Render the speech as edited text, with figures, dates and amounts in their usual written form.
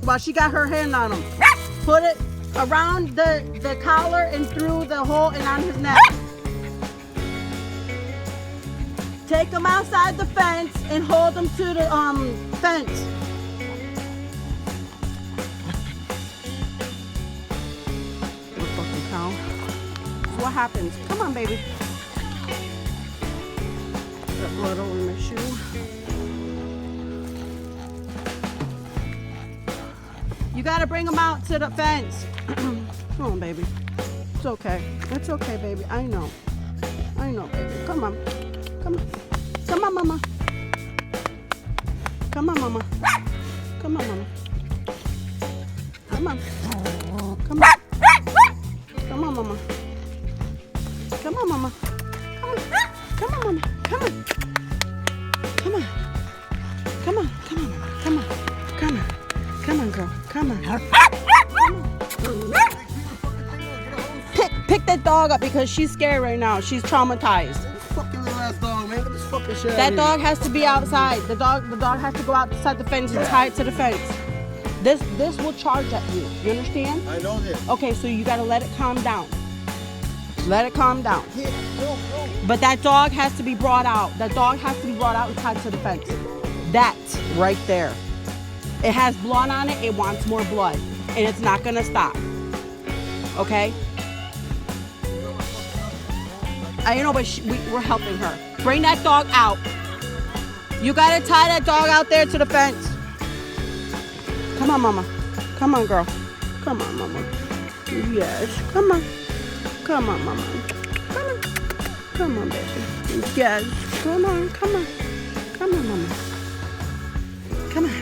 while she got her hand on him. Put it around the collar and through the hole and on his neck. Take him outside the fence and hold him to the fence. Little fucking cow. What happens? Come on, baby. Got blood all in my shoe. You gotta bring him out to the fence. Come on, baby. It's okay. It's okay, baby. I know. I know, baby. Come on. Come on. Come on, mama. Come on, mama. Come on, mama. Come on. Come on. Come on, mama. Come on, mama. Come on. Come on, mama. Come on. Come on. Come on. Come on, mama. Come on. Come on. Come on, girl. Come on. Pick that dog up because she's scared right now. She's traumatized. Fucking little ass dog, man. Get this fucking shit That dog has to be outside. The dog has to go outside the fence and tie it to the fence. This will charge at you. You understand? I know this. Okay, so you gotta let it calm down. Let it calm down. Yeah, no. But that dog has to be brought out. That dog has to be brought out and tied to the fence. That right there. It has blood on it. It wants more blood. And it's not gonna stop. Okay? I know, but we're helping her. Bring that dog out. You gotta tie that dog out there to the fence. Come on, mama. Come on, girl. Come on, mama. Yes. Come on. Come on, mama. Come on. Come on, baby. Yes. Come on. Come on. Come on, mama. Come on.